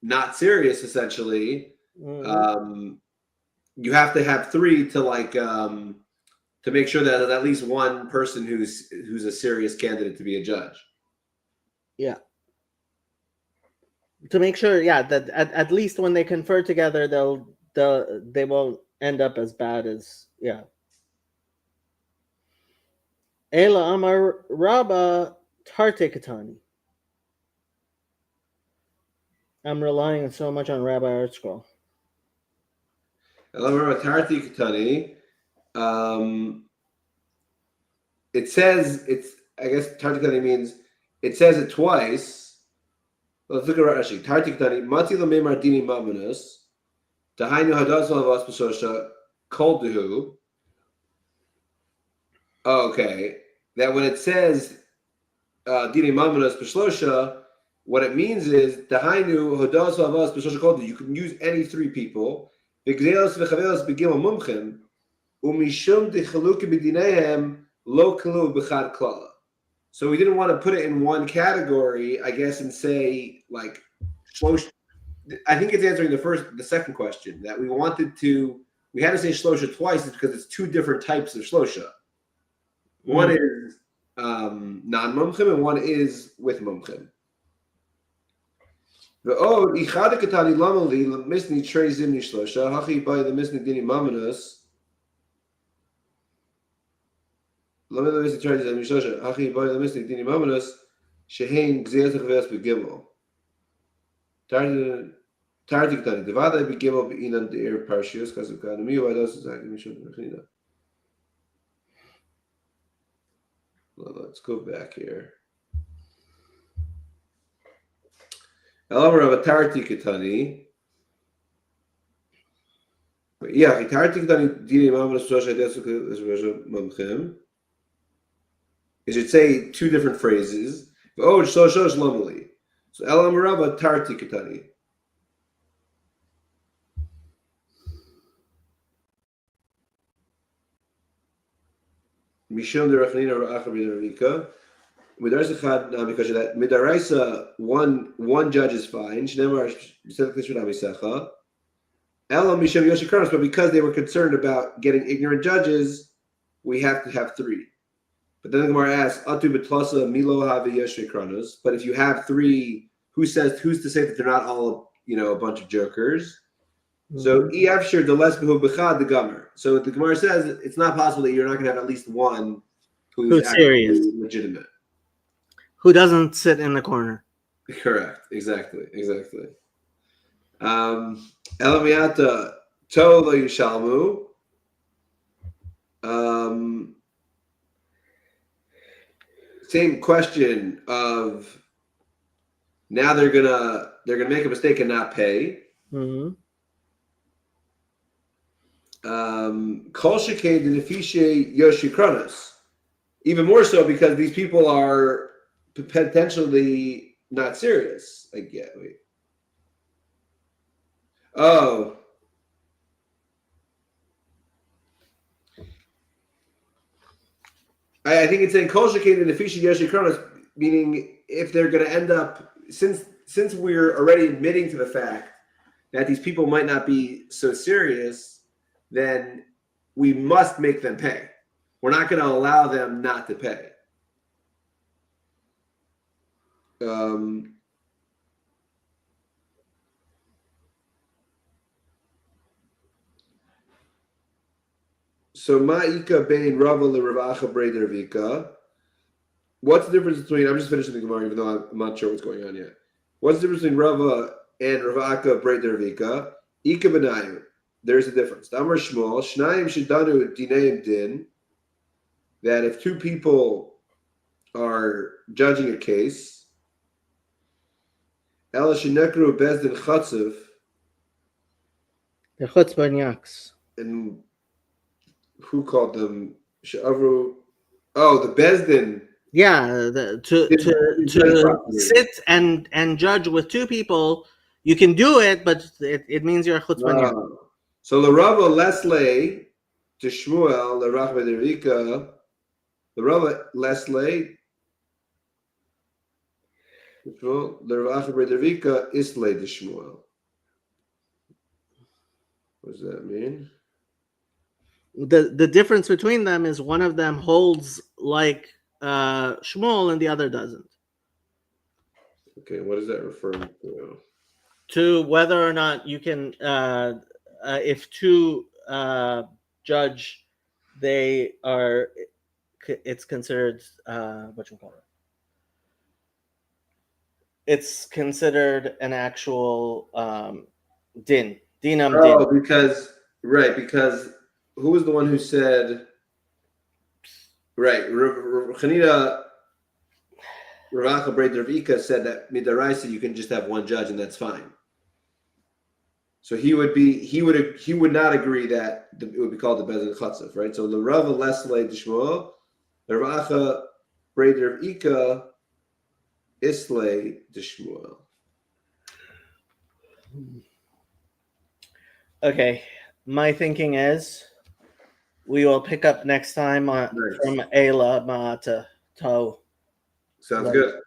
not serious, essentially, you have to have three to to make sure that there's at least one person who's a serious candidate to be a judge. Yeah. To make sure, that at least when they confer together, they won't end up as bad as Ela Amar Rabba Tarte Katani. I'm relying so much on Rabbi ArtScroll. Ela Amar Tarte Katani. It says I guess Tarte Katani means it says it twice. Let's look at Rashi. Tartik Tani, Mati Lamei Martini Mamanus, Dahainu Hadas Lavas Pesosha, Kolduhu. Okay. That when it says Dini Mamanus Pesosha, what it means is Dahainu Hadas Lavas Pesosha Kolduhu. You can use any three people. Vigzelos Vechavelos Begimel Mumchim, Umishum de Chaluki Bedinehem, Lo Kalu Bechad Klala. So we didn't want to put it in one category, I guess, and say like Shlosh. I think it's answering the second question that we had to say Shlosha twice is because it's two different types of Shlosha. One is non-mumchim and one is with mumchim. The od ichad katani lamali misni trei zimni Shlosha hachi by the misni dini mamanus. Lamel misni trei zimni Shlosha hachi by the misni dini mamanus shehein gzeirach ve'as begimel. Tardik tani devada begimel beinan deir parshios because of kanami vados zayim mishon mechnina. Let's go back here. Elamar of a tarti katani. Yeah, tarti katani dini mamanus shosha desuk is mamchem. It should say two different phrases. Oh, shoshosh lamali. So Elamar of a tarti katani. Mishum derachnina ra'acha b'dervika. Midaris echad because of that. Midaraisa one judge is fine. Shnemar misecha. Elam mishum yoshikronos. But because they were concerned about getting ignorant judges, we have to have three. But then the Gemara asks, Atu betlasa milo havi yoshikronos. But if you have three, who's to say that they're not all a bunch of jokers? So Eafshir the less behu bechad the gomer. So the Gemara says it's not possible that you're not going to have at least one who's serious, legitimate, who doesn't sit in the corner. Correct. Exactly. Elamiata to lo yishalmu. Same question of now they're gonna make a mistake and not pay. Mm-hmm. Kol shekei denefishe yoshikronos. Even more so because these people are potentially not serious. Wait. Oh. I think it's saying kol shekei denefishe yoshikronos, meaning if they're going to end up, since we're already admitting to the fact that these people might not be so serious, then we must make them pay. We're not going to allow them not to pay. So ma'ika bein Rava l'Ravacha breder vika. What's the difference between? I'm just finishing the Gemara, even though I'm not sure what's going on yet. What's the difference between Rava and Ravacha breder vika? Ika benayu. There's a difference. Amar Shmuel, Shnayim Shidanu Dineim Din, that if two people are judging a case, Ela Shinekru Bezdin Chatzev, the Chutzpanyaks. And who called them? She'avru. Oh, the Bezdin. Yeah, to sit and judge with two people, you can do it, but it means you're a Chutzpanyak. So the Rava Leslie to Shmuel, the Rachbe Derika, the Rava Leslie, the Rachbe Derika Isle to Shmuel. What does that mean? The difference between them is one of them holds like Shmuel and the other doesn't. Okay, what is that referring to? To whether or not you can, if two judge, they are, it's considered, what you call it? It's considered an actual din. Dinam din. Oh, because who was the one who said, right, Chanina, Rav Acha Breder Ika said that midaraisa you can just have one judge and that's fine. So he would not agree that it would be called the Bezin Chatzif, right? So the Rav Lesley Dishmuel, the Rav Acha Breder Ika Islay Dishmuel. Okay, my thinking is we will pick up next time from Ayla Ma to To. Sounds Right. good.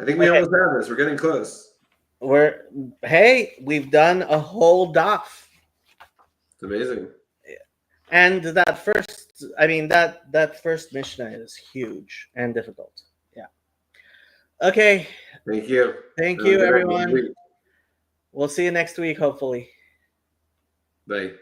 I think we almost have this. We're getting close. We've done a whole daf. It's amazing. And that first Mishnah is huge and difficult. Yeah. Okay. Thank you. Thank you, everyone. We'll see you next week, hopefully. Bye.